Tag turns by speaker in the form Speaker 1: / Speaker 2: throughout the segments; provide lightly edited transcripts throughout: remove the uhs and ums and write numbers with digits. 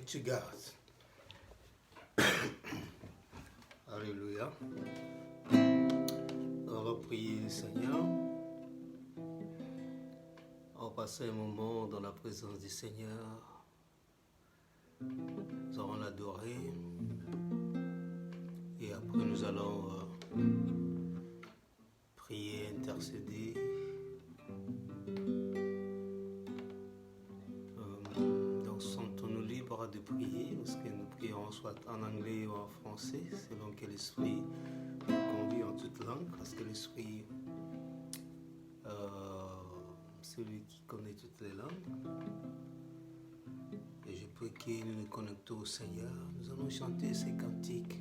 Speaker 1: to God. Alléluia. On va prier le Seigneur. On va passer un moment dans la présence du Seigneur. Nous allons l'adorer. Et après nous allons prier, intercéder. Donc sentons-nous libres de prier, parce que nous prions soit en anglais ou en français, selon que l'Esprit nous conduit en toute langue, parce que l'Esprit, celui qui connaît toutes les langues. Et je prie que nous nous connectons au Seigneur. Nous allons chanter ces cantiques.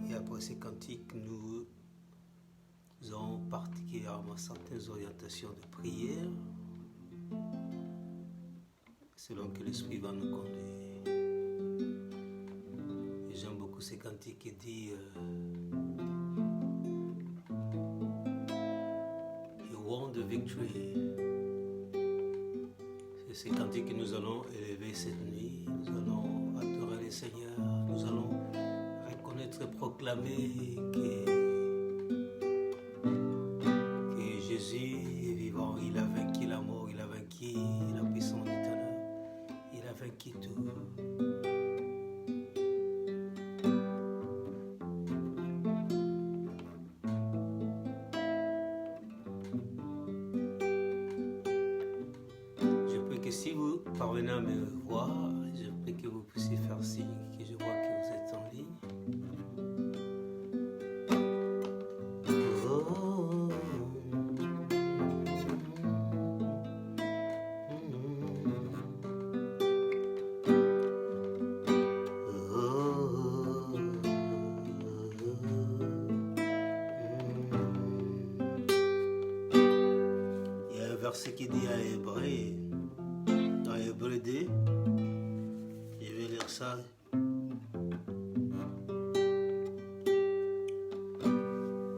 Speaker 1: Et après ces cantiques, nous aurons particulièrement certaines orientations de prière, selon que l'Esprit va nous conduire. Et j'aime beaucoup ces cantiques qui disent You won the victory. C'est ces cantiques que nous allons élever cette nuit. Nous allons adorer le Seigneur. Nous allons reconnaître et proclamer que Jésus est vivant. Il a vaincu la mort, il a vaincu la puissance du ténèbre. Il a vaincu tout. Je prie que si vous parvenez à me voir, je prie que vous puissiez faire signe, que je vois que vous êtes en ligne. Verset qui dit à Hébreu, dans Hébreu 2, je vais lire ça.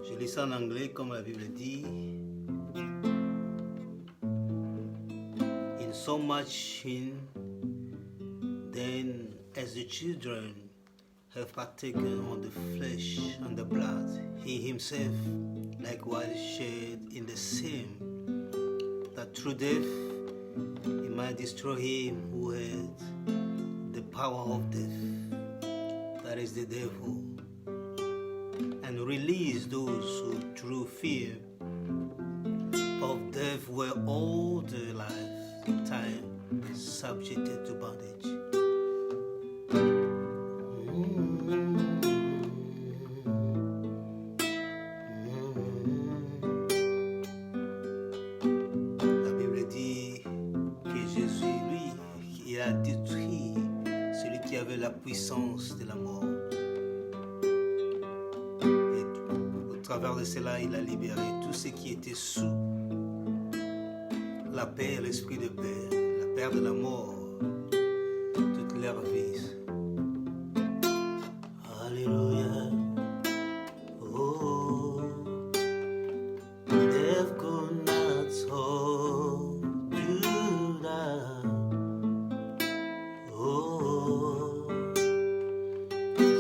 Speaker 1: Je lis ça en anglais comme la Bible dit. In so much then as the children have partaken on the flesh and the blood, he himself likewise shared in the same, that through death he might destroy him who had the power of death, that is the devil, and release those who through fear of death were all their lifetime subjected to bondage. La puissance de la mort. Et au travers de cela, il a libéré tout ce qui était sous la paix, l'esprit de paix, la peur de la mort, toute leur vie. Alléluia. Oh, death could not hold you down.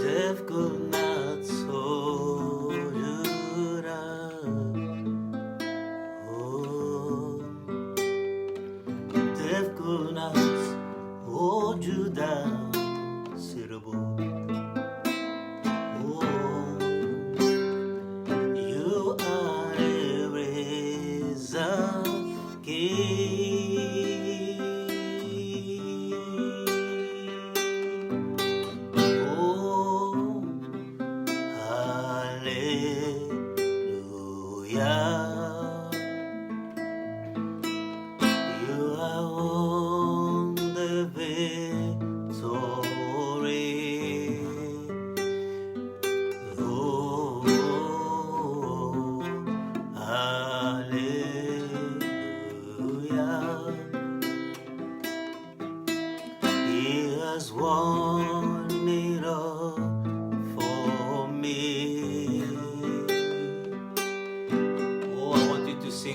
Speaker 1: Death could not hold you down. Oh, death could not hold you down. Oh, you are a risen King.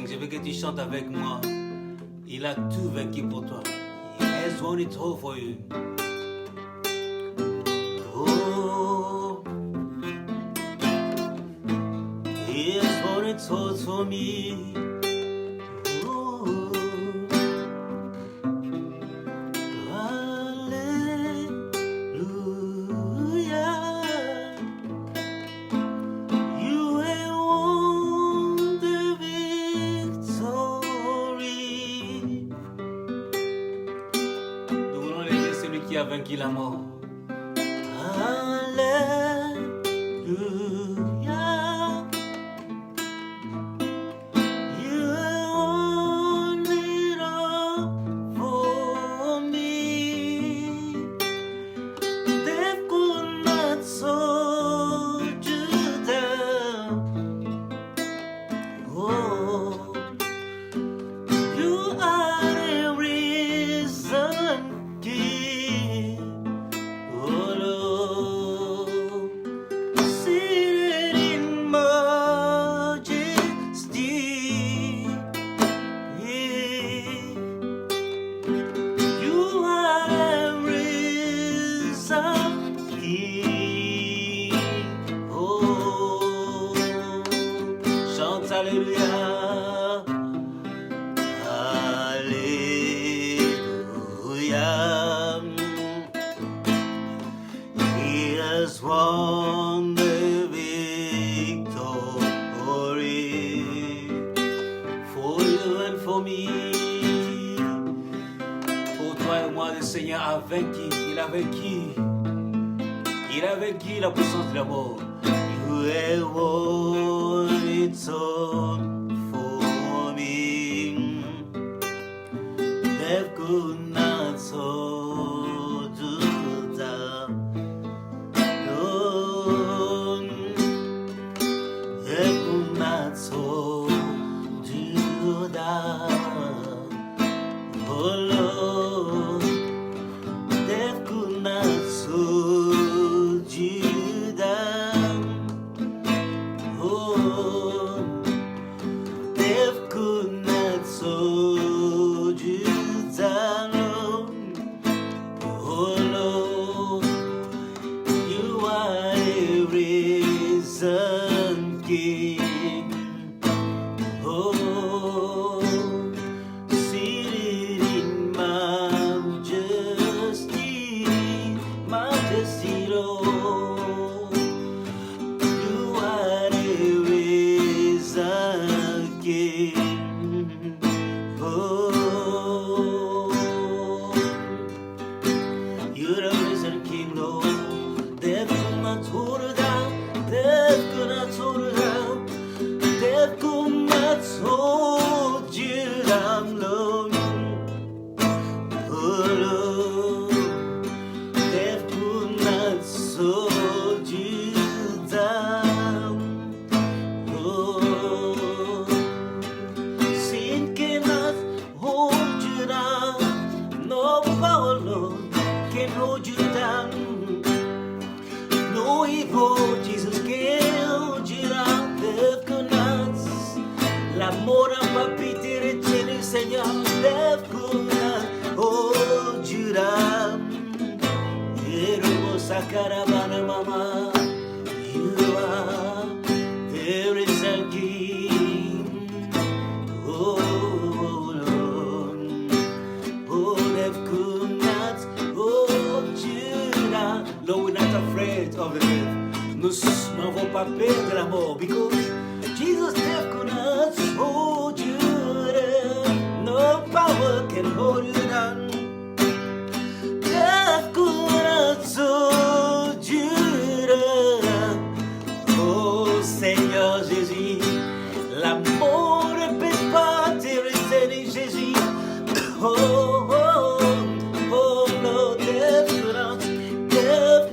Speaker 1: Je veux que tu chantes avec moi. Il a tout vaincu pour toi. has won it all for you. Oh, He has won it all for me. Oh, hallelujah. You have won the victory. Nous voulons lever celui qui a vaincu la mort. Hallelujah. You have won it all for me. Death could not hold you down. Oh, you are the risen King. Oh Lord, seated in majesty. You are the risen King. Oh, chante Alléluia. Hallelujah. He has won the victory for you and for me. Pour toi et moi, le Seigneur a vaincu. Il a vaincu. Il a vaincu la puissance de la mort. You have won it all for me. Death could not hold you down. No, death could not hold you down. Oh Lord, death could not hold you down. Oh, death could not hold you down. Oh Lord, you are a risen King. Oh, seated in majesty, majesty, Lord. You are a risen King. Oh, you're a risen King, Lord. Death could not hold you down. Death could not hold you down. Death could not hold you down, Lord. Oh, Lord. Death could not hold you down. Oh, sin cannot hold you down. No power, Lord, can hold you down. No evil, Jesus can hold you down. Death could not. L'amour n'a pas pu te retenir, Seigneur. Death could not hold you down. Caravana, mama, you are the risen King. Oh Lord, oh, death could not hold you down. Lord, we're not afraid of the death. Nous n'avons pas peur de la mort, because Jesus' death could not hold you down. No power can hold you down. Death could not hold you down. Oh Seigneur Jésus, la mort ne peut pas te retenir, Jésus. Oh, oh, oh, no, death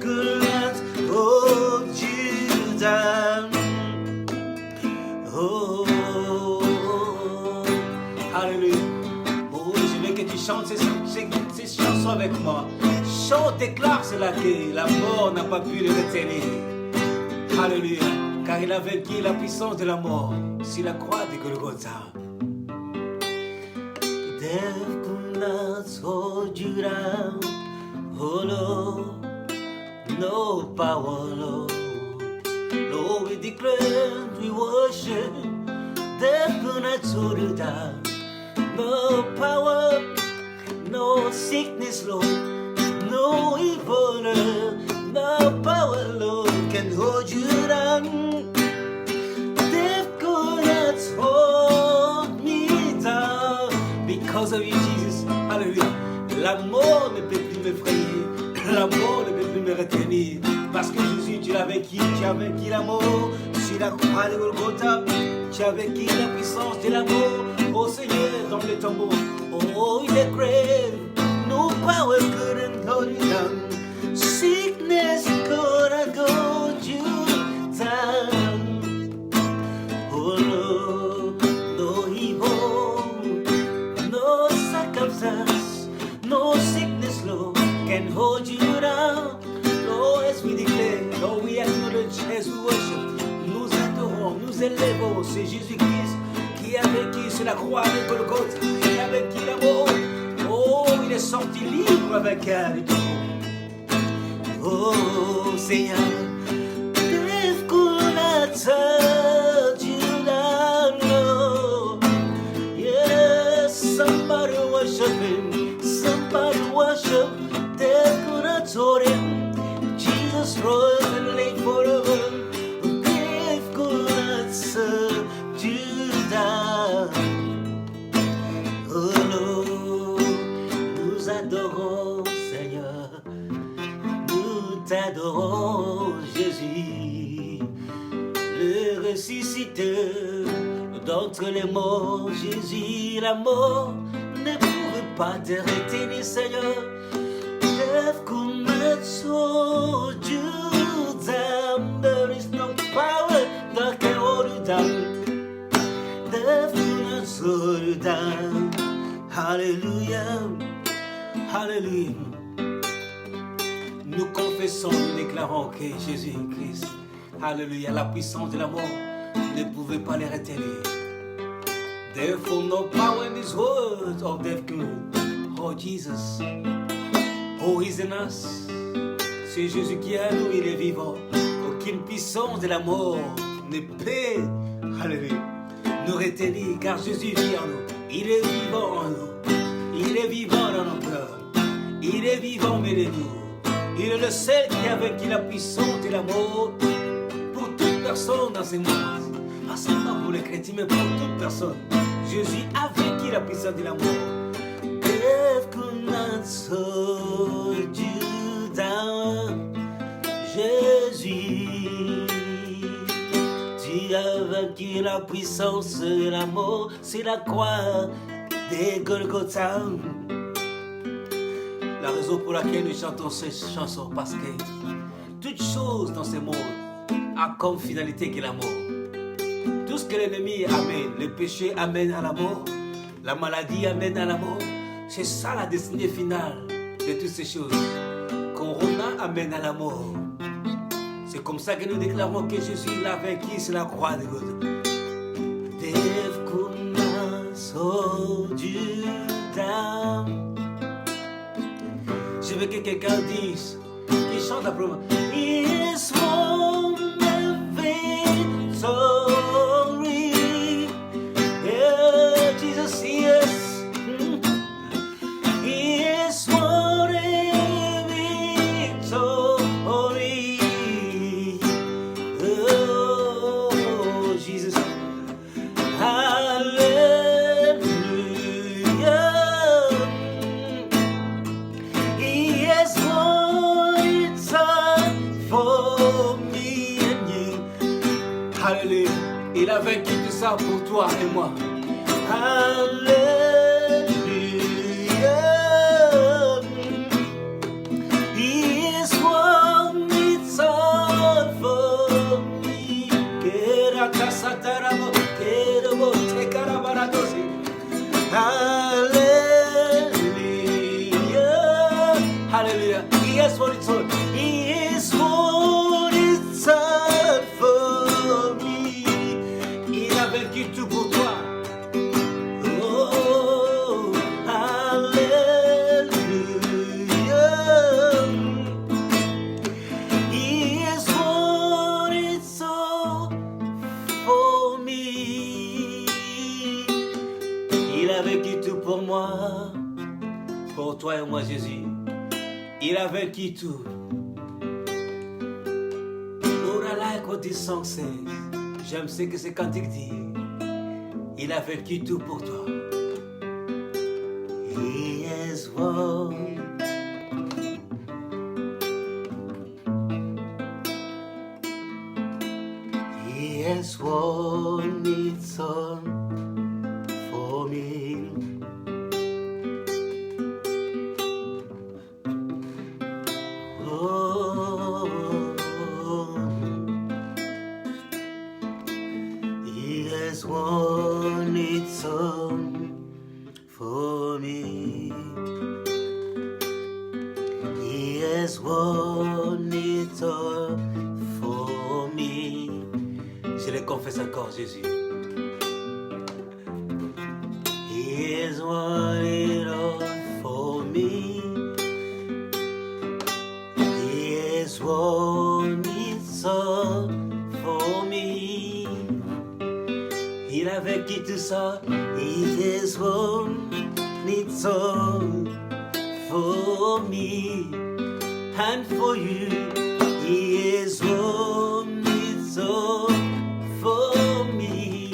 Speaker 1: could not hold you down. Oh, hallelujah. Oh, je veux que tu chantes ces chansons avec moi. Chante, déclare cela que la mort n'a pas pu le retenir. Alléluia. Car il a vaincu la puissance de la mort sur la croix de Golgotha. Death could not hold you down. Oh Lord, no power, Lord. Lord, we declare, we worship. Death could not hold you down. No power, no sickness, Lord. No evil, Lord. No power, Lord, can hold you down. Death could not hold me down. Because of you, Jesus. Alléluia. La mort ne peut plus m'effrayer. La mort ne peut plus me retenir. Parce que Jésus, tu l'as vaincu. Tu as vaincu la mort. Sur la croix de Golgotha. Tu as vaincu la puissance de la mort. Oh Seigneur, dans le tombeau. Oh, in the grave. No power couldn't hold you down. Sickness couldn't hold you down. Oh no, no evil, no circumstance, no sickness, Lord, can hold you down. Lord, as we declare, Lord, we acknowledge, as we worship, nous adorons, nous élevons, c'est Jésus-Christ qui a vécu sur la croix de Golgotha, qui a vécu la mort. Oh, il est sorti libre avec elle. Oh, Seigneur, death could not touch you down, Lord. Yes, somebody worship him. Somebody worship. Death could not hold him. Jesus rose and lay forever. Death could not touch you down. Oh, Lord, nous adorons, Seigneur. Nous t'adorons, Jésus, le ressusciteur d'entre les morts. Jésus, la mort ne pouvait pas te retenir, Seigneur. Death could not hold you down. There is no power that can hold you down. Death could not hold you down. Hallelujah, hallelujah. Nous confessons, nous déclarons que Jésus-Christ, alléluia, la puissance de la mort ne pouvait pas les retenir. Therefore, no power in this world of death could. Oh Jesus, oh He's in us. C'est Jésus qui est à nous, il est vivant. Aucune puissance de la mort ne peut, alléluia, nous retenir, car Jésus vit en nous. Il est vivant en nous. Il est vivant dans nos cœurs. Il est vivant au milieu de nous. Il est le seul qui a vaincu la puissance de la mort pour toute personne dans ce monde. Pas seulement pour les chrétiens, mais pour toute personne. Jésus a vaincu la puissance de la mort. Death could not hold you down. Jésus, tu as vaincu la puissance de la mort. C'est la croix de Golgotha. La raison pour laquelle nous chantons ces chansons, parce que toute chose dans ce monde a comme finalité que la mort. Tout ce que l'ennemi amène, le péché amène à la mort, la maladie amène à la mort. C'est ça la destinée finale de toutes ces choses. Corona amène à la mort. C'est comme ça que nous déclarons que Jésus l'a vaincu sur la croix de Golgotha. Death could not hold you down. Je veux que quelqu'un dise, qui chante après moi, He is won and victory. Yeah, Jesus, yes. He is won and victory. Oh, Jesus. Alléluia. Il a vaincu tout ça pour toi et moi. Alléluia. He is won it all for me. Hallelujah. Hallelujah. He has won it all. He is won it all for me. Il a vaincu tout pour toi. Oh, Il a vécu tout pour moi, pour toi et moi Jésus. Il a vécu tout. Lord, I like what this song says. J'aime ce que ce cantique dit. Il a vécu tout pour toi. He has won. He has won it all for me. Oh, he has won it all for me. He has won it all for me. Je le confesse encore, Jésus. He has won it all for me. He has won it all for me. Il a vécu tout ça. He has won it all for me and for you. He has won it all for me.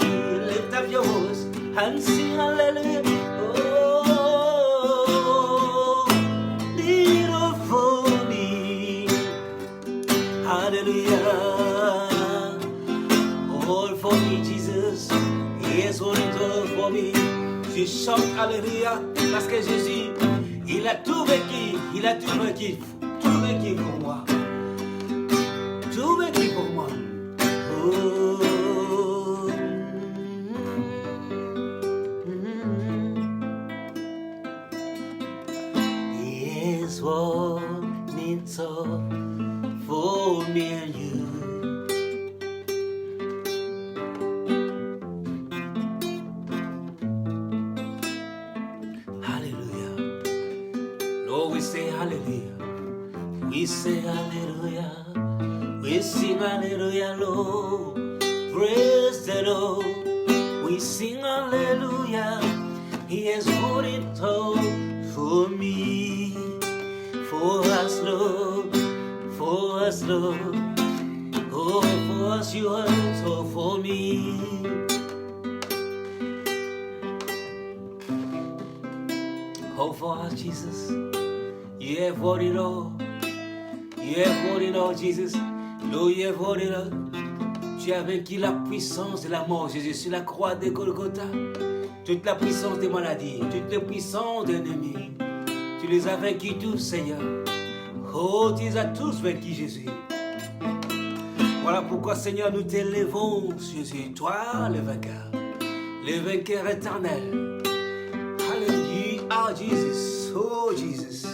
Speaker 1: Lift up your voice and sing hallelujah. Oh, did all for me. Hallelujah. All for me, Jesus. He has won it all for me. Je chante alléluia parce que Jésus, il a tout vécu, il a tout vécu pour moi. Tout vécu pour moi. Oh. He has won it all for me and you. We say hallelujah, we say hallelujah, we sing hallelujah, Lord, praise the Lord, we sing hallelujah, He has won it all for me, for us, Lord, oh, for us you have it all for me. Oh, for us, Jesus. You have won it all. You have won it all, Jesus. Lord, you have won it all. Tu as vaincu la puissance de la mort, Jésus, sur la croix de Golgotha. Toute la puissance des maladies, toute la puissance des ennemis. Tu les as vaincus tous, Seigneur. Oh, tu les as tous vaincus, Jésus. Voilà pourquoi, Seigneur, nous t'élevons, Jésus. Toi, le vainqueur éternel. Hallelujah, Jesus. Oh, Jesus.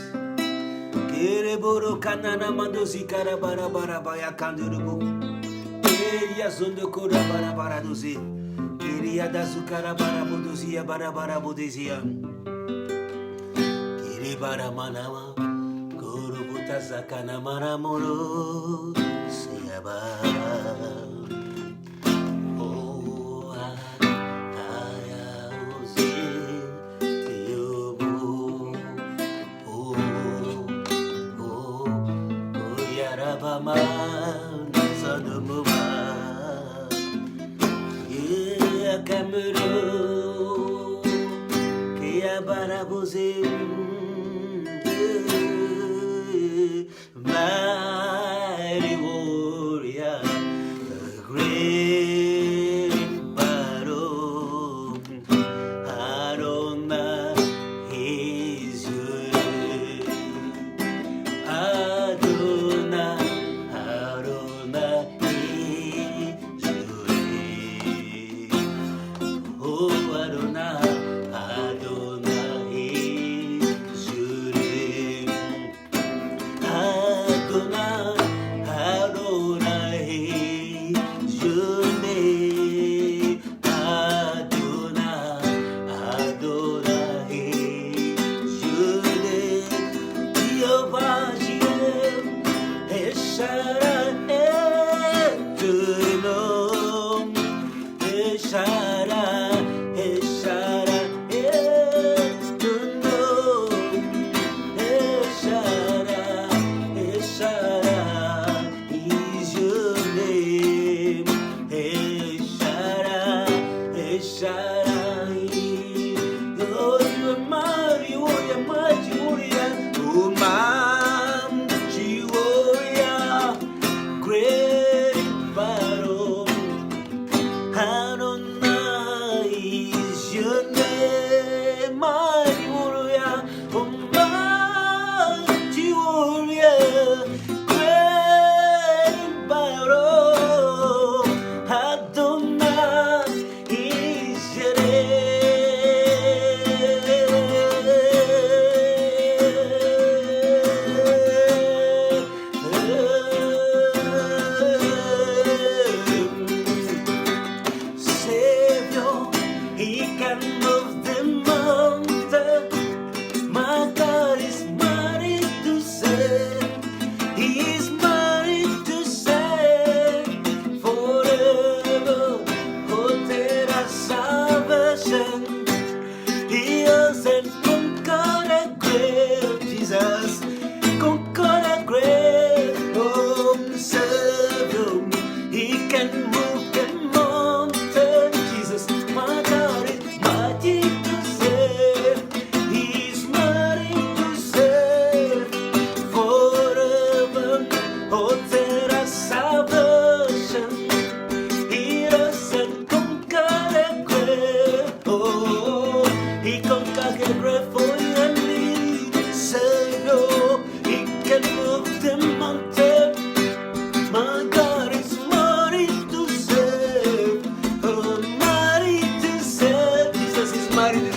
Speaker 1: Kereboro kanana mandozi karabara barabaya kandurubu. Keria zondo kora barabara dozi. Keria dazu karabara bodozi ya barabara bodezia. Kiribara manama. Kurubuta zakana maramoro. Siyaba. Camero, que a barabose, mighty warrior, the great battle, Adonai is your name, Adonai is your name. Oh, Adonai, Adonai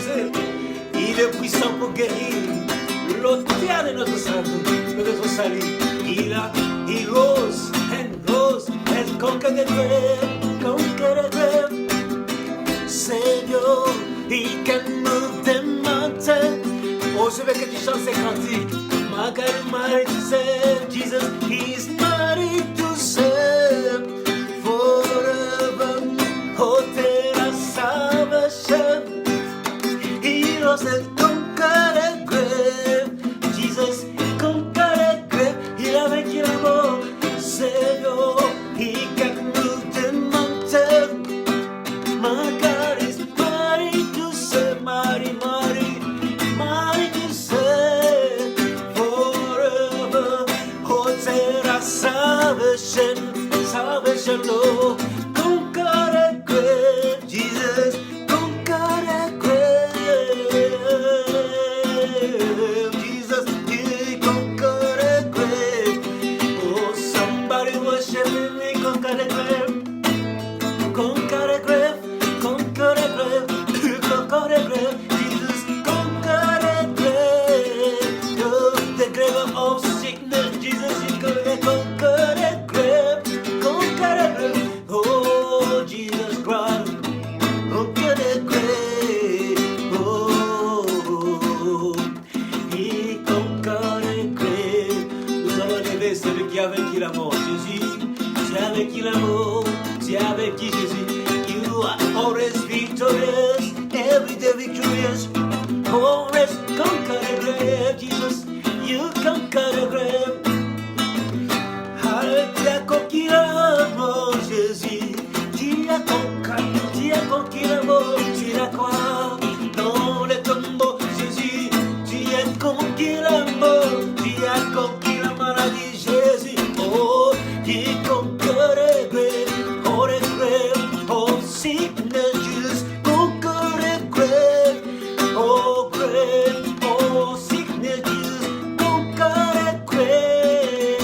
Speaker 1: brisé. Il est puissant pour guérir l'auteur de notre salut. He rose and conquered the grave. Savior, he can move the mountain. Oh, je veux que tu chantes ces cantiques. My God, mighty to save. Jesus, he is mighty to save. Forever, oh, there is salvation. He rose and conquered the grave. Jesus conquered the grave. Il a vaincu la mort. Savior, he can move the mountain. My God is mighty to save, mighty to save. Forever, oh, there is salvation, Lord. Conquer the grave, Jesus. Conquer the grave, Jesus. He conquered the grave. Oh, somebody worship Him. He conquered the grave. Conquer the grave. Conquer the grave. Conquer the grave. Jesus. Conquer the grave. Oh, the grave of sickness. Jesus. He conquer the grave. Conquer the grave. Oh, Jesus Christ. Conquer the grave. Oh, He conquer the grave. Nous allons lever celui qui a vaincu la mort. Jésus, tu as vaincu la mort. Tu as vaincu Jésus. You are always victorious. Every day victorious. Always conquer the grave. Jesus, you conquer the grave. Tu as conquis la mort, Jésus. Tu as conquis la mort. Tu la crois dans le tombeau, Jésus. Tu as conquis la mort. Tu as conquis la maladie, Jésus. Oh, He conquered the grave. Oh, the grave. Oh, sickness, Jesus. Conquer the grave. Oh, grave. Oh, sickness, Jesus. Conquer the grave.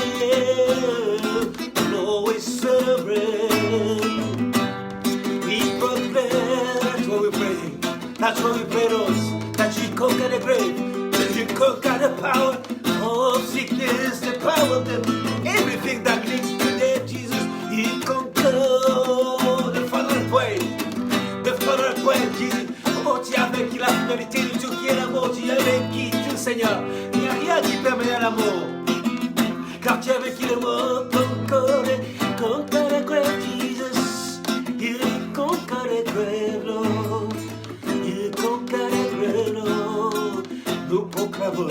Speaker 1: Lord, we celebrate. We proclaim. That's what we pray. That's what we pray, Lord. That you conquer the grave. That you conquer the power of sickness, the power of everything that leads to death, Jesus. You conquer the final point. The final point, Jesus. Oh, tu as vaincu la finalité de tout qui est la mort. Tu as vaincu tout, Seigneur. Il n'y a rien qui permet à la mort. Car tu as vaincu la mort. Conquer the grave, Jesus. You conquer the grave, Lord. You conquer the grave, Lord. Nous proclamons.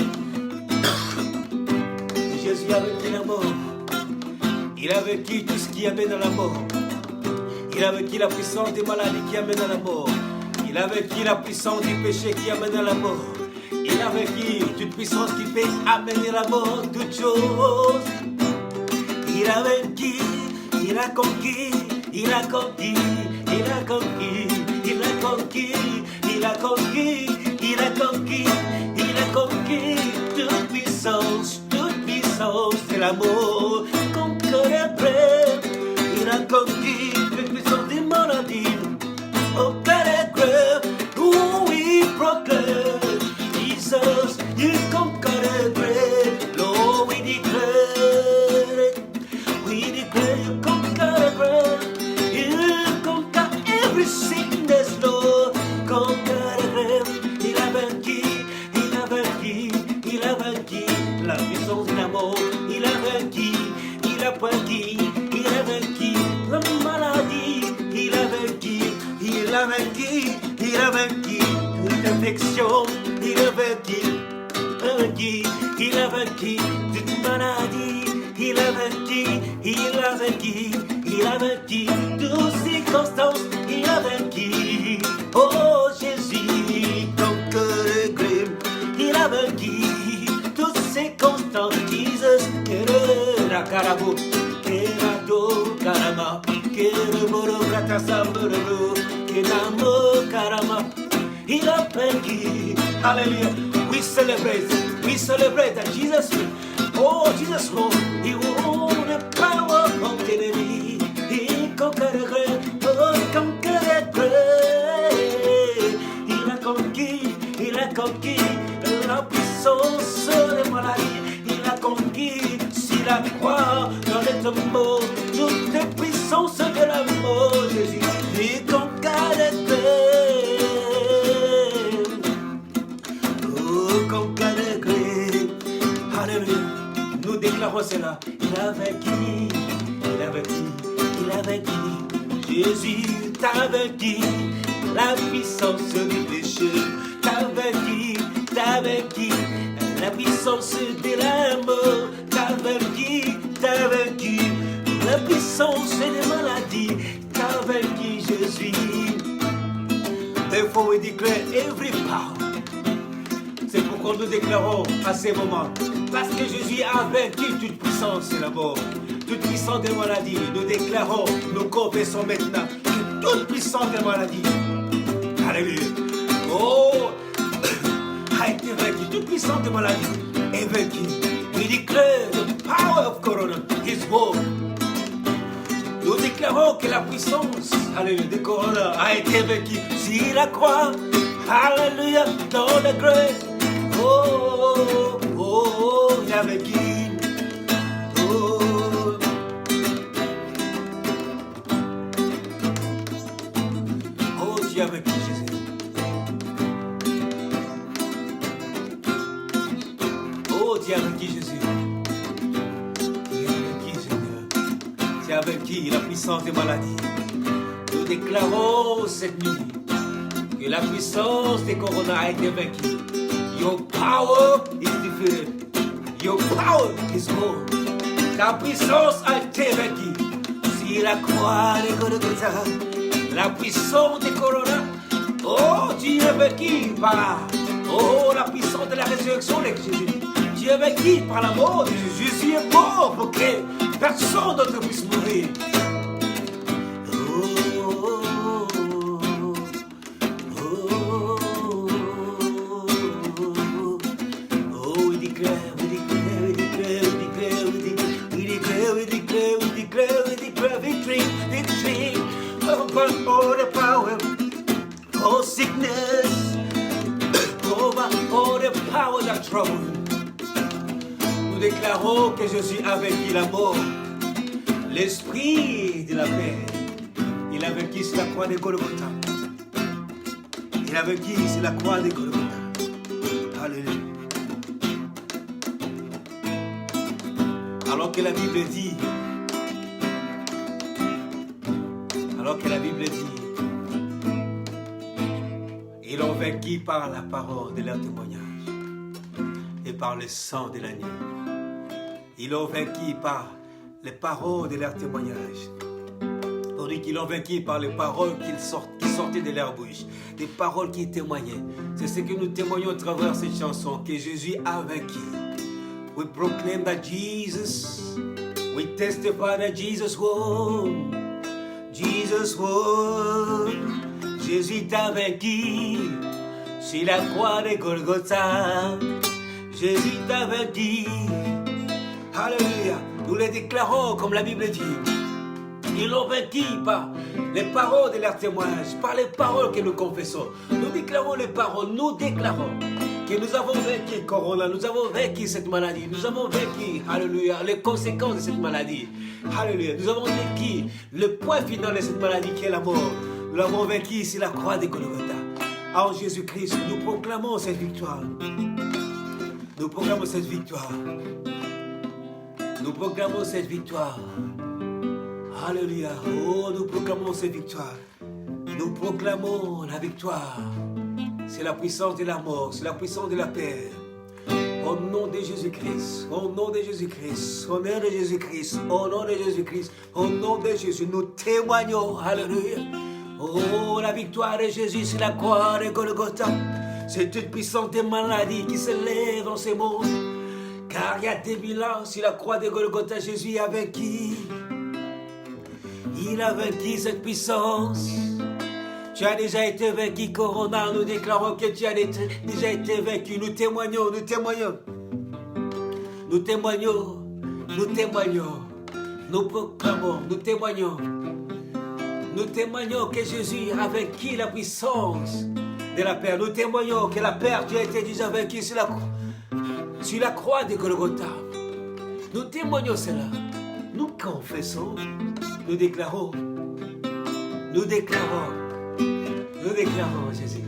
Speaker 1: Jésus a vaincu la mort. Il a vaincu tout ce qui amène à la mort. Il a vaincu la puissance des maladies qui amène à la mort. Il a vaincu la puissance du péché qui amène à la mort. Il a vaincu toute puissance qui peut amener la mort, toutes choses. Il a vaincu, il a conquis, il a conquis, il a conquis, il a conquis, il a conquis, il a conquis, il a conquis toute puissance de l'amour. Conquer le grave, il a conquis toute puissance des maladies. Open the grave, who we proclaim, Jesus, you conquer the grave, Lord, we declare you conquer the grave, you conquer every sickness, Lord, conquer the grave, il a vaincu la puissance de la mort, il a vaincu la maladie, il a vaincu toute infection, il a vaincu toute maladie, il a vaincu toutes circonstances, il a vaincu. Oh Jésus, conquer the grave, il a vaincu toutes circonstances, Jesus, la carabo, do karama, moro grata samburu, namo karama. Il a vaincu. Hallelujah. We celebrate that Jesus, oh Jesus Lord, He won the power of the enemy. He conquered the grave, oh conquered the grave. Il a conquis il a conquis la puissance des maladies. Il a conquis sur la croix, dans les tombeaux, toutes les puissances de la mort. Jésus, il conquit les grèves. Oh, conquit les grèves. Alléluia. Nous déclarons cela. Il a vaincu, il a vaincu, il a vaincu. Jésus, t'as vaincu la puissance du péché. T'as vaincu la puissance de la mort. T'as vaincu la puissance des maladies. T'as vaincu Jésus. Therefore we declare every power. C'est pourquoi nous déclarons à ces moments, parce que Jésus a vaincu toute puissance et la mort, toute puissance des maladies. Nous déclarons, nous confessons maintenant que toute puissance des maladies, alléluia, oh, a été vaincue. Toute puissance des maladies est vaincue. We declare the power of Corona, His word. Nous déclarons que la puissance, alléluia, de Corona a été vaincue sur la croix. Alléluia, dans la grève. Oh, oh, oh, il a vaincu. Oh, oh, tu as vaincu Jésus. Oh, tu as vaincu Jésus. Tu as vaincu Seigneur. Tu as vaincu la puissance des maladies. Nous déclarons cette nuit que la puissance des corona a été vaincue. Your power is defeated. Your power is gone. Ta puissance a été vaincue. Si la croix de Golgotha, la puissance des corona, oh, tu es vaincu par, oh, la puissance de la résurrection de Jésus. Tu es vaincu par la mort de Jésus. Jésus est mort pour que personne d'autre puisse mourir. All the power, all sickness, over all the power that trouble. Nous déclarons que Jésus a vaincu la mort, l'esprit de la paix. Il a vaincu sur la croix de Golgotha. Il a vaincu sur la croix de Golgotha. Alléluia. Alors que la Bible dit, ils l'ont vaincu par la parole de leur témoignage et par le sang de l'agneau. Ils l'ont vaincu par les paroles de leur témoignage. On dit qu'ils l'ont vaincu par les paroles qui sortaient de leur bouche, des paroles qui témoignaient. C'est ce que nous témoignons à travers cette chanson, que Jésus a vaincu. We proclaim that Jesus, we testify that Jesus won. Jesus won. Jésus t'a vaincu sur la croix de Golgotha. Jésus t'a vaincu. Alléluia. Nous les déclarons comme la Bible dit. Ils l'ont vaincu par les paroles de leur témoignage, par les paroles que nous confessons. Nous déclarons les paroles, nous déclarons que nous avons vaincu Corona, nous avons vaincu cette maladie, nous avons vaincu, alléluia, les conséquences de cette maladie. Alléluia. Nous avons vaincu le point final de cette maladie qui est la mort. Nous l'avons vaincu sur la croix de Golgotha. En Jésus-Christ, nous proclamons cette victoire. Nous proclamons cette victoire. Nous proclamons cette victoire. Alléluia. Oh, nous proclamons cette victoire. Nous proclamons la victoire. C'est la puissance de la mort, c'est la puissance de la paix. Au nom de Jésus-Christ, au nom de Jésus-Christ, au nom de Jésus-Christ, au nom de Jésus-Christ, au nom de Jésus, nous témoignons. Alléluia. Oh, la victoire de Jésus sur la croix de Golgotha. C'est toute puissance des maladies qui se lève dans ce monde. Car il y a 2000 ans, sur la croix de Golgotha, Jésus a vaincu. Il a vaincu cette puissance. Tu as déjà été vaincu, Corona. Nous déclarons que tu as déjà été vaincu. Nous témoignons, nous témoignons. Nous témoignons, nous témoignons. Nous proclamons, nous témoignons. Nous témoignons que Jésus a vaincu la puissance
Speaker 2: de la perte. Nous témoignons que la perte, Dieu a été déjà vaincue sur la croix de Golgotha. Nous témoignons cela. Nous confessons, nous déclarons, Jésus.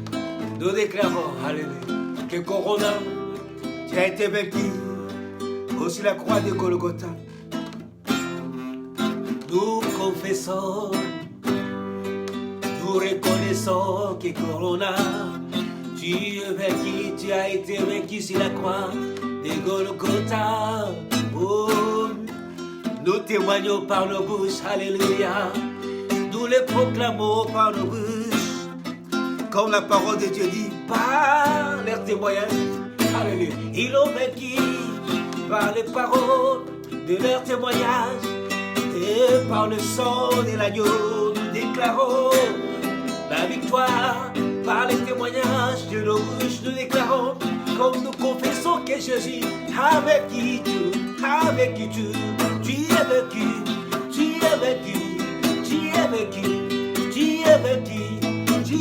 Speaker 2: Nous déclarons, alléluia, que Corona, tu as été vaincu aussi la croix de Golgotha. Nous confessons, nous reconnaissons que Corona, tu as été vaincu sur la croix de Golgotha. Oh, nous témoignons par nos bouches, alléluia. Nous les proclamons par nos bouches. Comme la parole de Dieu dit, par leur témoignage, alléluia. Ils ont vaincu par les paroles de leur témoignage et par le sang de l'agneau. Nous déclarons la victoire par les témoignages de nos bouches. Nous déclarons, comme nous confessons que Jésus a vaincu tout, tu es vaincu, tu es vaincu, tu es vaincu, tu es vaincu, tu es vaincu, tu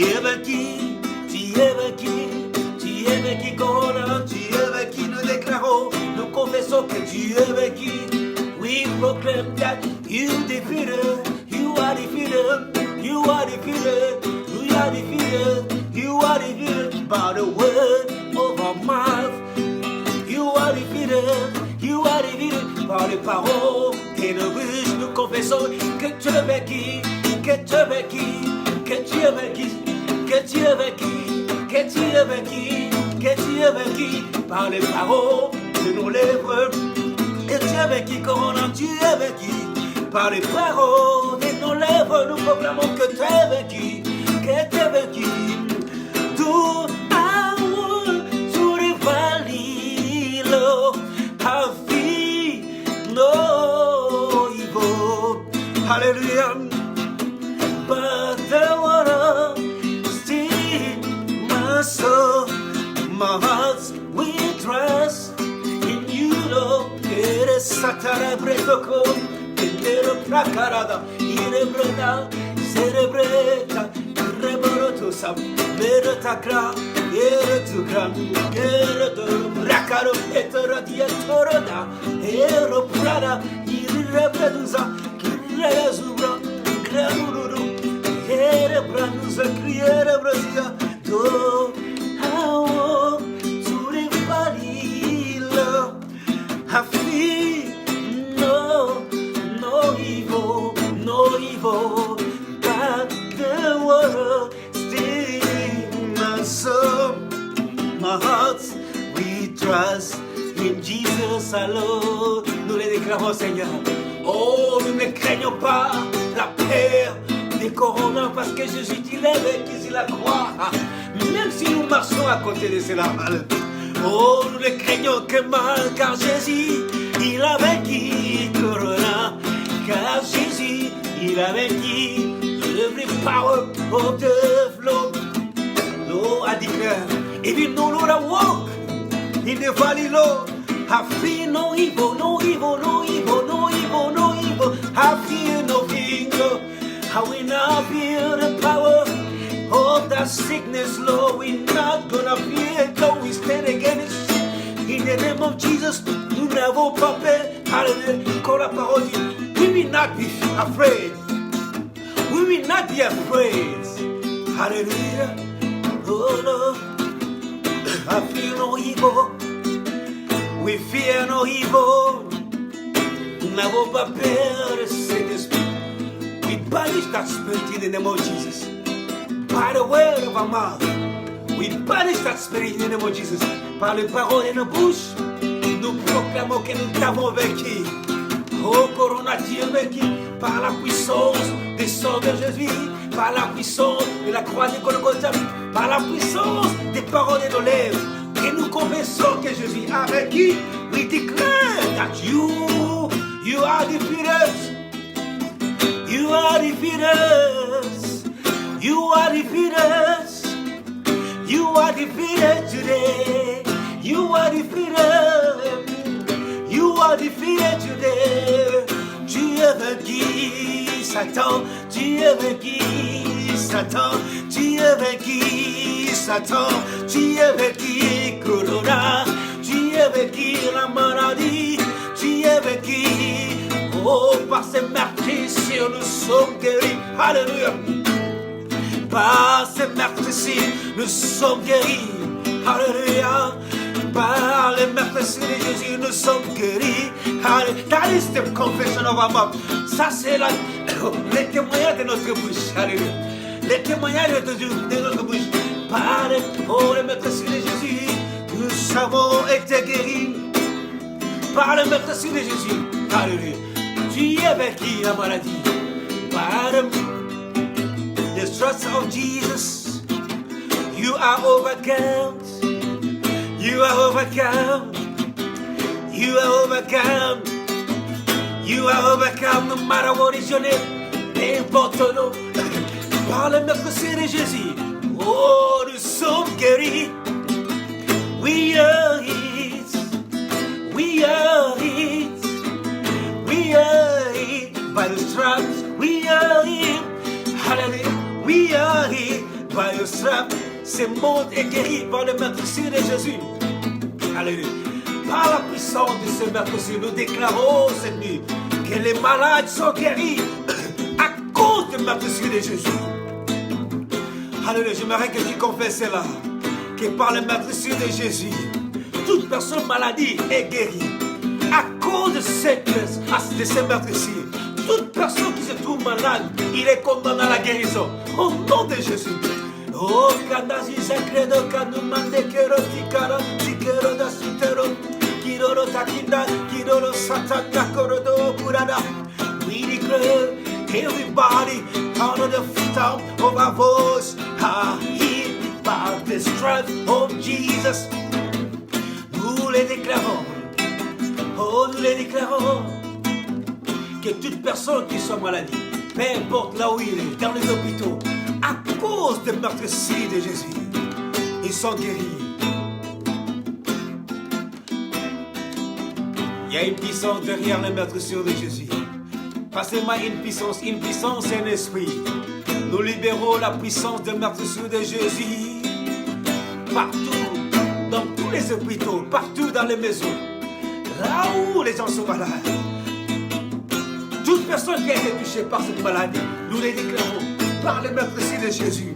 Speaker 2: es vaincu, tu es vaincu, tu es vaincu, Corona, tu es vaincu. Nous déclarons, nous confessons que tu es vaincu. We proclaim that you defeated, you are defeated, you are defeated, you are defeated, you are defeated by the word of our mouth. You are defeated par les paroles et nos bouches. Nous confessons que tu es vaincu, que tu es vaincu, que tu es vaincu, que tu es vaincu, que tu es vaincu, que tu es vaincu par les paroles de nos lèvres. Et tu es vaincu, Corona, tu es vaincu par les paroles de nos lèvres. Nous proclamons que tu es vaincu, que tu es vaincu. Do I want to revali lo havi no evil. Hallelujah. But the water still my soul, my heart's with trust in you, Lord. Eres satara bretoko, enero prakarada, irebreda, cerebreta, reborotosa, merotakra, eretukram, eredoro, rakaro, eteradietoroda, eroprada, irebreduza, kirezubra, kreruru, erebraduza, krierebrazia, do, how, surivali, I feel no evil, but the world still my soul, my heart, we trust in Jesus alone. Nous les déclarons, Seigneur. Oh, nous ne craignons pas la peur des Corona parce que Jésus dit l'évêque qui la croix. Même si nous marchons à côté de cela. Oh, nous ne craignons que mal, car Jésus, il a vaincu Corona. Car Jésus, il a vaincu every power of the flow. Lord, I declare, even though Lord I walk in the valley, Lord, I fear no evil, no evil, no evil, no evil, no evil. I fear nothing, Lord. I will not fear the power of that sickness, Lord. We're not gonna fear, though we stand against it. In the name of Jesus, nous n'avons pas peur. Hallelujah. Quand la parole dit, we will not be afraid. We will not be afraid. Hallelujah. Oh Lord, I feel no evil. We fear no evil. Nous n'avons pas peur de cet esprit. We banish that spirit in the name of Jesus. By the word of our mouth, we banish that spirit in the name of Jesus. Par les paroles de nos bouches, nous proclamons que nous t'avons vaincu. Oh Corona, tu es vaincu par la puissance des sangs de Jésus, par la puissance de la croix de Golgotha, par la puissance des paroles de nos lèvres. Et nous confessons que Jésus a vaincu. We declare that you are defeated. You are defeated. You are defeated. You are defeated today. You are defeated. You are defeated today. Tu es vaincu, Satan. Tu es vaincu, Satan, tu es vaincu, Satan, tu es vaincu, Corona, tu es vaincu, la maladie, tu es vaincu. Oh, par ses meurtrissures, nous sommes guéris. Alléluia. Par ses meurtrissures, nous sommes guéris. Alléluia. Par les meurtrissures de Jésus, nous sommes guéris. That is the confession of our mouth. Ça, c'est les témoignages de notre bouche. Alléluia. Les témoignages de notre bouche. Par les meurtrissures de Jésus, nous avons été guéris. Par les meurtrissures de Jésus. Alléluia. Tu es vaincu la maladie. Par the stripes of Jesus, you are overcome. You are overcome. You are overcome. You are overcome no matter what is your name. N'importe ton nom. Par le meurtrissure de Jésus. Oh, nous sommes guéris. We are it. We are it. We are it. By the stripes, we are it. Hallelujah. We are it. By the stripes. Ce monde est guéri par le meurtrissure de Jésus. Alléluia. Par la puissance de ce meurtrissure, nous déclarons cette nuit que les malades sont guéris à cause du meurtrissure de Jésus. Alléluia. J'aimerais que tu confesses cela. Que par le meurtrissure de Jésus, toute personne maladie est guérie à cause de ces meurtrissures. Toute personne qui se trouve malade, il est condamné à la guérison. Au nom de Jésus. Oh, kandazi zakredo kanumande kero tikero da sutero kiroro takinda kiroro satanda korodo burada. We declare everybody under the sound of our voice are healed by the stripes of Jesus. Nous les déclarons, oh nous les déclarons, que toute personne qui soit maladie, peu importe là où il est, dans les hôpitaux, à cause des meurtrissures de Jésus, ils sont guéris. Il y a une puissance derrière les meurtrissures de Jésus. Pas seulement une puissance et un esprit. Nous libérons la puissance des meurtrissures de Jésus partout, dans tous les hôpitaux, partout dans les maisons, là où les gens sont malades. Toute personne qui a été touchée par cette maladie, nous les déclarons par le meurtrissure de Jésus.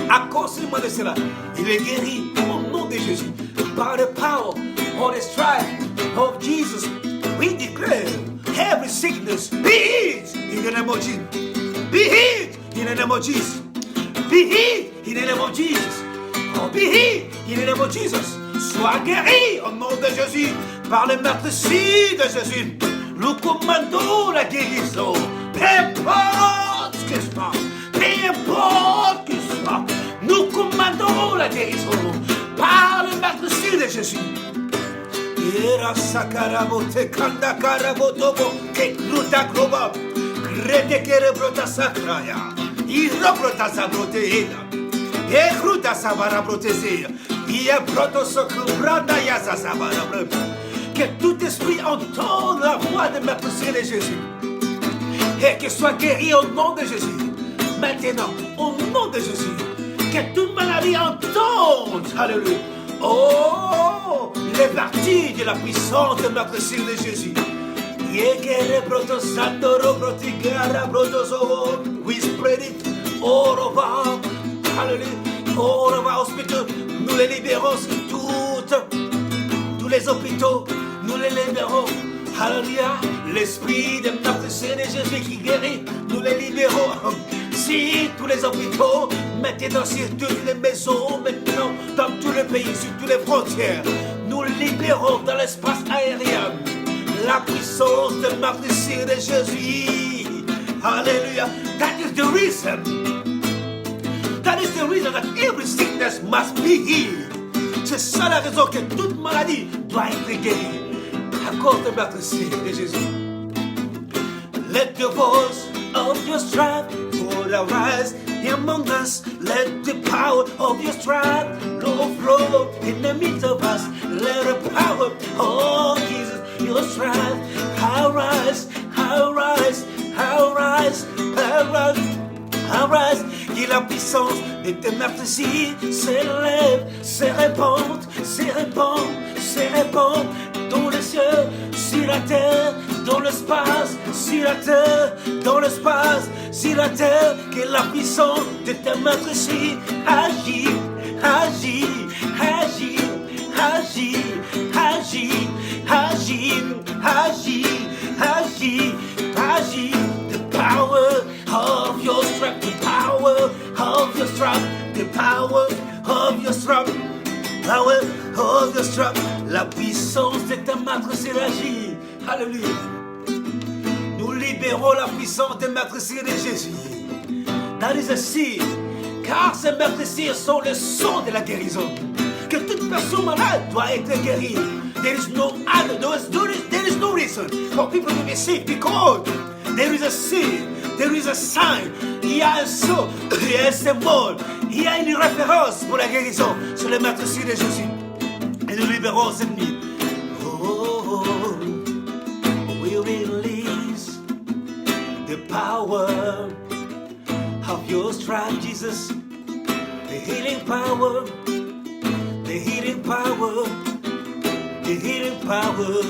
Speaker 2: À cause seulement de cela, il est guéri au nom de Jésus. By the power of the stripes of Jesus, we declare every sickness be healed in the name of Jesus. Be healed in the name of Jesus. Be healed in the name of Jesus. Oh, be healed in the name of Jesus. Sois guéri au nom de Jésus par le meurtrissure de Jésus. Nous commandons la guérison. Peu importe ce que ce soit. Peu importe que ce soit. Nous commandons la guérison par le meurtrissure de Jésus. Era sakarabote kanda karabotobo ekruta globa krete kerebrota sakraya irobrota sabroteina ekruta sabarabrotezea ia broto sokubranda yasa sabarabro. Que tout esprit entende la voix de meurtrissure de Jésus et qu'il soit guéri au nom de Jésus. Maintenant, au nom de Jésus, que toute maladie entende. Alléluia. Oh, les parties de la puissance de meurtrissure de Jésus. We spread it all over. Alléluia. All over hospital. Nous les libérons sur tous les hôpitaux. Nous les libérons. Alléluia. L'esprit de meurtrissure de Jésus qui guérit. Nous les libérons. Si tous les hôpitaux, maintenant sur toutes les maisons, maintenant dans tous les pays, sur toutes les frontières, nous libérons dans l'espace aérien la puissance de meurtrissure de Jésus. Alléluia. That is the reason. That is the reason that every sickness must be healed. C'est ça la raison que toute maladie doit être guérie à cause de meurtrissure de Jésus. Let the voice of your stripe arise among us. Let the power of your stripe flow in the midst of us. Let the power of Jesus, your stripe, arise, arise, arise, arise, arise, que la puissance de tes meurtrissures s'élève, se répand, se répand, se répand dans les cieux, sur la terre, dans l'espace, sur la terre, dans l'espace, sur la terre, que la puissance de tes meurtrissures agit, agit, agit, agit, agit, agit, agit, agit, agit. The power of your strength, the power of your strength, the power of your strength, power of your strength. La puissance de ta maîtrise agit. Alléluia. Nous libérons la puissance des maîtrises de Jésus. That is a seed. Car ces meurtrissures sont le son de la guérison. Que toute personne malade doit être guérie. There is no other, there is no reason for people to be sick because there is a seed, there is a sign. Il y a un son, il y a un symbole, il y a une référence pour la guérison sur les meurtrissures de Jésus. Et nous libérons cette nuit. Oh, we release the power of your stripes, Jesus. The healing power, the healing power, the healing power,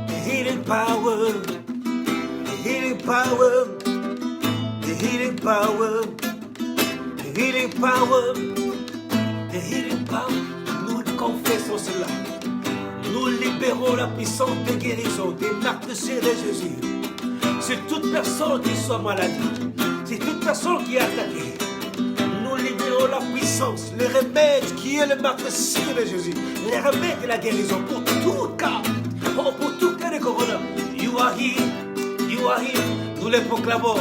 Speaker 2: the healing power, the healing power, the healing power, the healing power, the healing power. Nous confessons cela. Nous libérons la puissance de guérison des meurtrissures de Jésus. C'est toute personne qui soit malade, c'est toute personne qui est attaquée. Nous libérons la puissance, le remède qui est le meurtrissure de Jésus, le remède de la guérison pour tout cas, pour tout cas de corona. You are here, you are here. Nous les proclamons,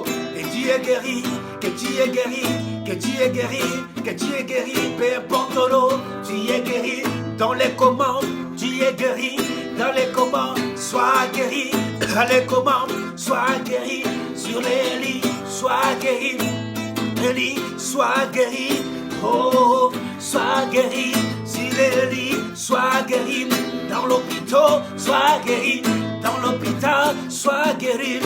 Speaker 2: que Dieu est guéri, que Dieu est guéri, que Dieu est guéri, que Dieu est guéri, peu importe l'eau, tu es guéri dans les commandes, tu es guéri dans les commandes, sois guéri dans les commandes, sois guéri sur les lits, sois guéri, les lits, sois guéri, oh, sois guéri sur les lits, sois guéri dans l'hôpital, sois guéri dans l'hôpital, sois guéri.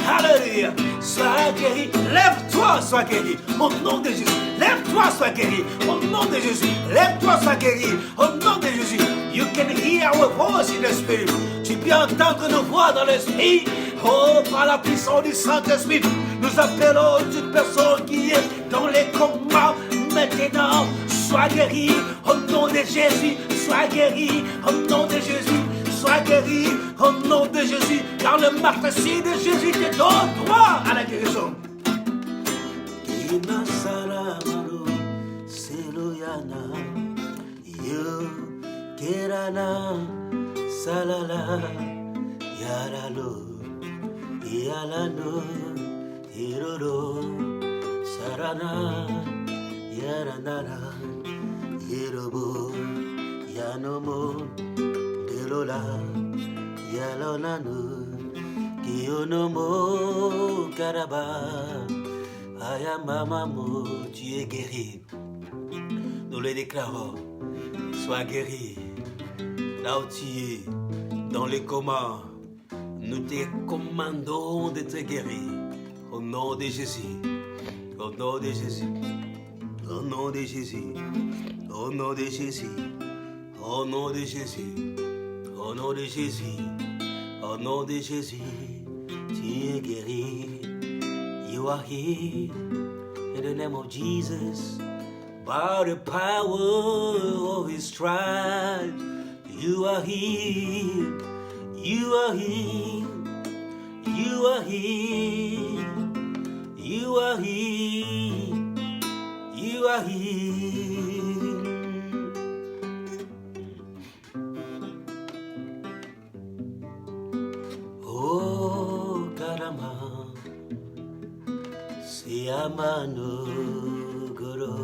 Speaker 2: Alléluia, sois guéri, lève-toi, sois guéri, au nom de Jésus, lève-toi, sois guéri, au nom de Jésus, lève-toi, sois guéri, au nom de Jésus. You can hear our voice in the spirit, tu peux entendre nos voix dans l'esprit, oh, par la puissance du Saint-Esprit. Nous appelons toute personne qui est dans les combats maintenant, sois guéri, au nom de Jésus, sois guéri, au nom de Jésus. Sois guéri au nom de Jésus, car le meurtrissure de Jésus te donne droit à la guérison. Lola, Yalonanu, Kionomo, Karaba, Ayamamamu, tu es guéri. Nous le déclarons, sois guéri. Là où tu es, dans les comas, nous te commandons de te guérir. Au nom de Jésus, au nom de Jésus, au nom de Jésus, au nom de Jésus, au nom de Jésus. Au nom de Jésus, au nom de Jésus, tu es guéri. You are here in the name of Jesus. By the power of His stripes, you are here. You are here. You are here. You are here. You are here. Amano goro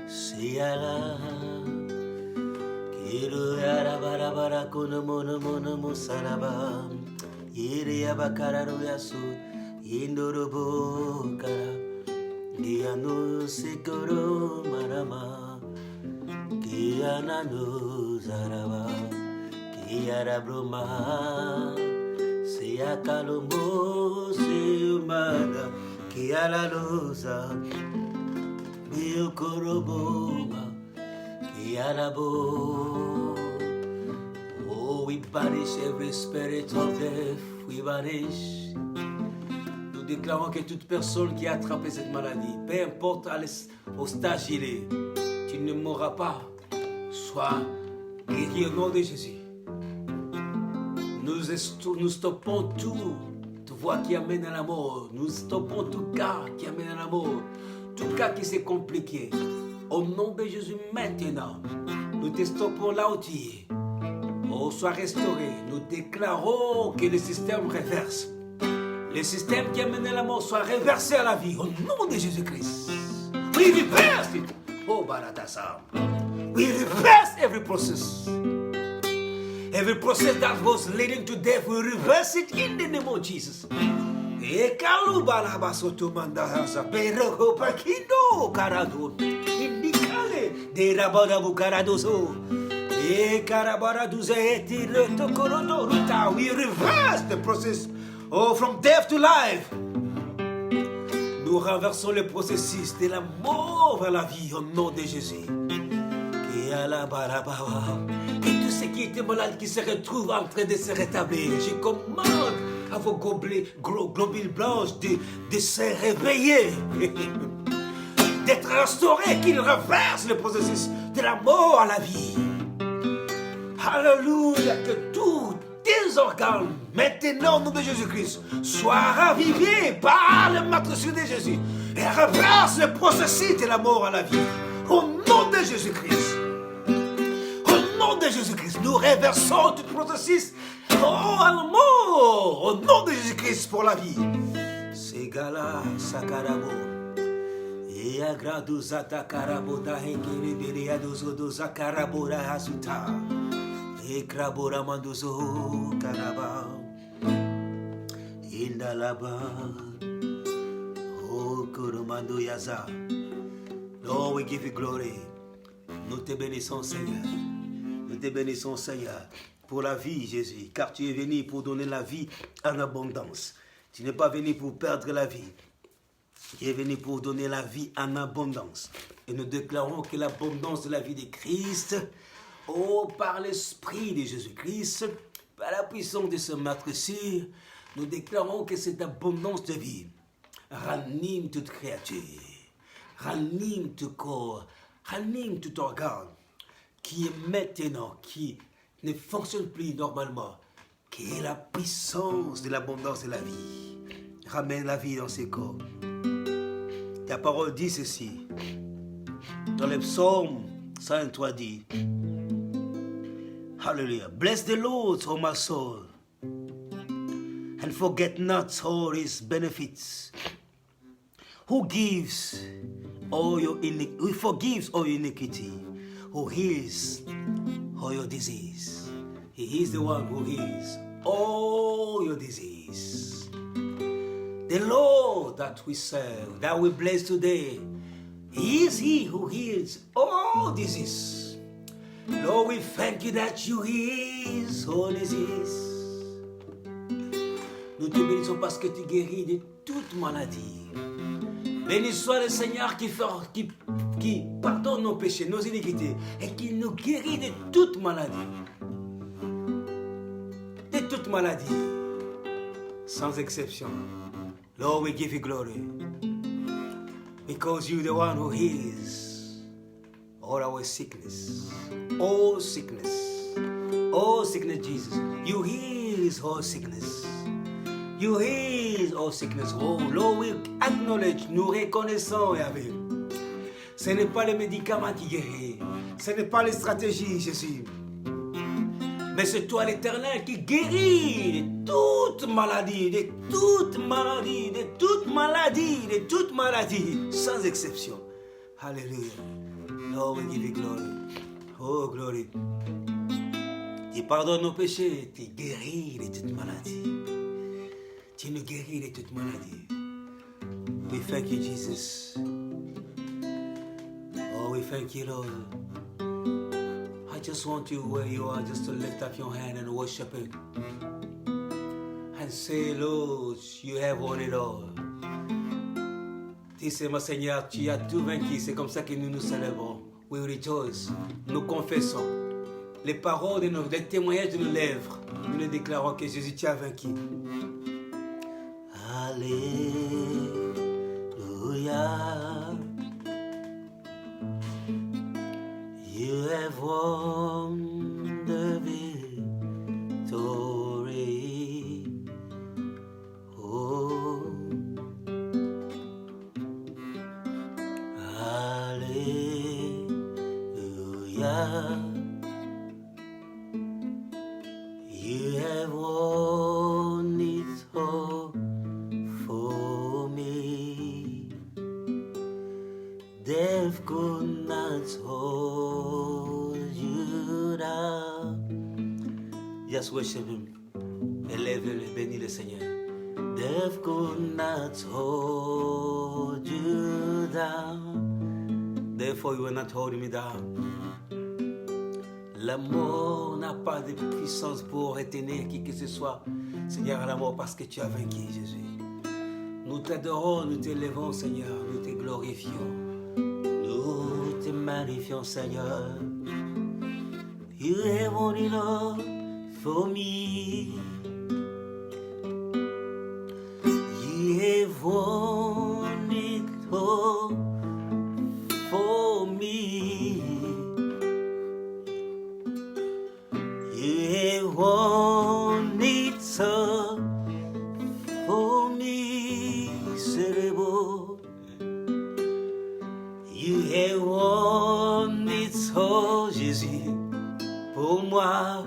Speaker 2: siala kiro yara bara bara kono mono mono musaraba yere abakara ro yasu indoro bokara giano sikoro marama giana no zaraba kiara broma se akalomo se umada qui a la loza, Dio Koroboma, qui a la bo. Oh, we banish every spirit of death, we banish. Nous déclarons que toute personne qui a attrapé cette maladie, peu importe au stage il est, tu ne mourras pas, sois guéri au nom de Jésus. Nous stoppons toute voie qui amène à la mort. Nous stoppons tout cas qui amène à la mort. Tout cas qui s'est compliqué. Au nom de Jésus maintenant, nous te stoppons là où tu es. Oh, sois restauré. Nous déclarons que le système reverse. Le système qui amène à la mort soit reversé à la vie. Au nom de Jésus-Christ. We reverse it. Oh, Baratasa. We reverse every process. Every process that was leading to death, we reverse it in the name of Jesus. Ekalu balabasoto mandahasa peroko pakindo karado indicale de rabarabu karadoso ekarabaraduze etiro tokorodo ruta. We reverse the process from death to life. Nous renversons le processus de la mort vers la vie au nom de Jésus. Et à la barabawa. Et tous ceux qui étaient malades qui se retrouvent en train de se rétablir. Je commande à vos globules blanches de se réveiller, d'être restaurés, qu'ils reversent le processus de la mort à la vie. Alléluia, que tous tes organes, maintenant au nom de Jésus-Christ, soient ravivés par le matricule de Jésus et reversent le processus de la mort à la vie. Au nom de Jésus-Christ. De Jésus-Christ, nous réversons tout processus à la mort au nom de Jésus-Christ pour la vie. Segala sakarabo e agrado zata karabo da hekere beria dozo zakarabo da hasuta e krabora mandozo karaba indalaba o kurumando yaza. Lord, we give you glory. Nous te bénissons, Seigneur. Nous te bénissons, Seigneur, pour la vie, Jésus, car tu es venu pour donner la vie en abondance. Tu n'es pas venu pour perdre la vie. Tu es venu pour donner la vie en abondance. Et nous déclarons que l'abondance de la vie de Christ, par l'Esprit de Jésus-Christ, par la puissance de ce matricule, nous déclarons que cette abondance de vie ranime toute créature, ranime tout corps, ranime tout organe, qui est maintenant, qui ne fonctionne plus normalement, qui est la puissance de l'abondance de la vie. Ramène la vie dans ces corps. Ta parole dit ceci. Dans le psaume 103 dit, Hallelujah. Bless the Lord, O my soul, and forget not all his benefits, who forgives all your iniquity, who heals all your disease. He is the one who heals all your disease. The Lord that we serve, that we bless today, He is He who heals all disease. Lord, we thank you that you heal all disease. Nous te bénissons parce que tu guéris de toute maladie. Béni soit le Seigneur qui pardonne nos péchés, nos iniquités, et qui nous guérit de toute maladie. De toute maladie, sans exception. Lord, we give you glory, because you're the one who heals all our sickness. All sickness, Jesus. You heal all sickness. You heal all sickness. Oh, Lord, we acknowledge, nous reconnaissons, Yahweh. Ce n'est pas les médicaments qui guérissent. Ce n'est pas les stratégies, Jésus. Mais c'est toi, l'Éternel, qui guérit de toute maladie, de toute maladie, de toute maladie, de toute maladie, sans exception. Alléluia. Lord, we give you glory. Oh, glory. Tu pardonnes nos péchés, tu guéris de toute maladie. Tu nous guéris de toute maladie. We thank you, Jesus. Oh, we thank you, Lord. I just want you where you are, just to lift up your hand and worship Him. And say, Lord, you have won it all. Dis seulement, Seigneur, tu as tout vaincu. C'est comme ça que nous nous célébrons. We rejoice. Nous confessons. Les paroles les témoignages de nos lèvres. Nous les déclarons que Jésus, tu as vaincu. Alléluia. You have won the victory. Oh. Hallelujah. You have won it all for me. Death could not hold you down. Just worship him. Élève-le, bénis le Seigneur. Death could not hold you down. Therefore you will not hold me down. La mort n'a pas de puissance pour retenir qui que ce soit, Seigneur, à la mort, parce que tu as vaincu, Jésus. Nous t'adorons, nous t'élevons, Seigneur, nous te glorifions. Nous te magnifions, Seigneur. You have won it all for me. You have won it all for me. You have won it all for me. Celebrate. You have won it all, Jésus, pour moi,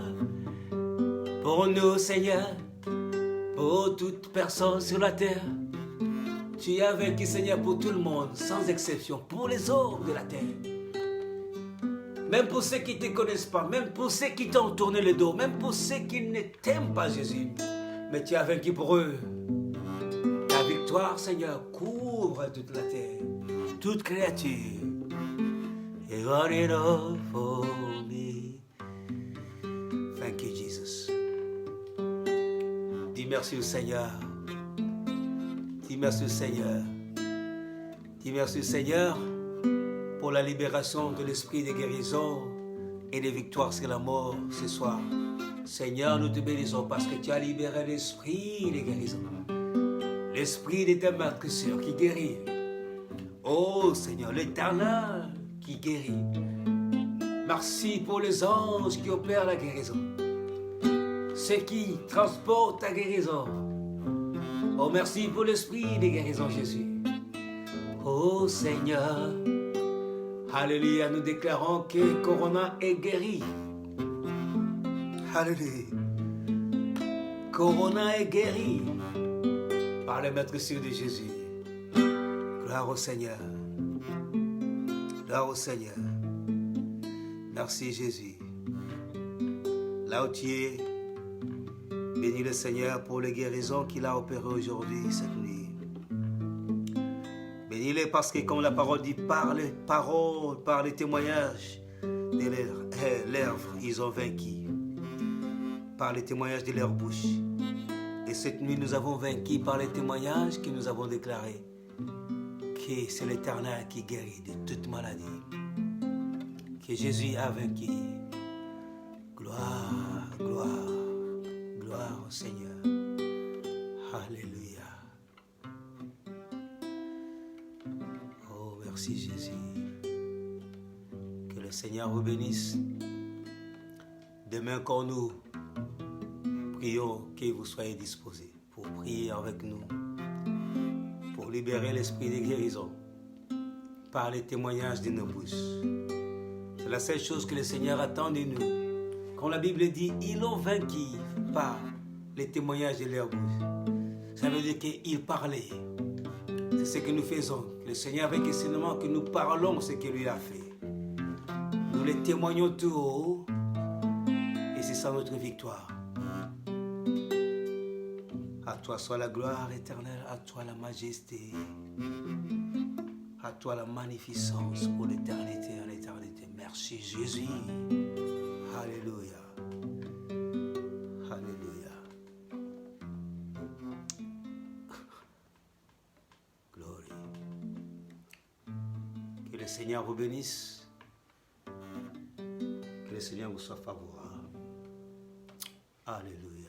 Speaker 2: pour nous, Seigneur, pour toute personne sur la terre. Tu as vaincu, Seigneur, pour tout le monde, sans exception, pour les hommes de la terre. Même pour ceux qui ne te connaissent pas, même pour ceux qui t'ont tourné le dos, même pour ceux qui ne t'aiment pas, Jésus. Mais tu as vaincu pour eux. Ta victoire, Seigneur, couvre toute la terre, toute créature. You got it all for me. Thank you, Jesus. Dis merci au Seigneur. Dis merci au Seigneur. Dis merci au Seigneur pour la libération de l'esprit de guérison et de victoire sur la mort ce soir. Seigneur, nous te bénissons parce que tu as libéré l'esprit de guérison. L'esprit de ta maîtressure qui guérit. Oh Seigneur, l'Éternel qui guérit. Merci pour les anges qui opèrent la guérison. Ceux qui transportent ta guérison. Oh, merci pour l'esprit de guérison, Jésus. Oh Seigneur, alléluia, nous déclarons que Corona est guéri. Alléluia. Corona est guéri par le Maître Dieu de Jésus. Gloire au Seigneur. Gloire au Seigneur. Merci Jésus. Là où tu es, bénis le Seigneur pour les guérisons qu'il a opérées aujourd'hui, cette nuit. Bénis-les parce que, comme la parole dit, par les paroles, par les témoignages de leurs lèvres, ils ont vaincu. Par les témoignages de leur bouche. Et cette nuit, nous avons vaincu par les témoignages que nous avons déclarés. Que c'est l'Éternel qui guérit de toute maladie. Que Jésus a vaincu. Gloire, gloire, gloire au Seigneur. Alléluia. Oh, merci Jésus. Que le Seigneur vous bénisse. Demain, quand nous prions, que vous soyez disposés pour prier avec nous, pour libérer l'esprit de guérison par les témoignages de nos bouches. C'est la seule chose que le Seigneur attend de nous. Quand la Bible dit, ils l'ont vaincu par les témoignages de leur bouche. Ça veut dire qu'ils parlaient. C'est ce que nous faisons. Le Seigneur veut seulement que nous parlons ce qu'il lui a fait. Nous les témoignons tout haut. Et c'est ça notre victoire. À toi soit la gloire éternelle, à toi la majesté, à toi la magnificence pour l'éternité en éternité. Merci Jésus. Alléluia. Alléluia. Glory.
Speaker 1: Seigneur vous bénisse. Que le Seigneur vous soit favorable. Alléluia.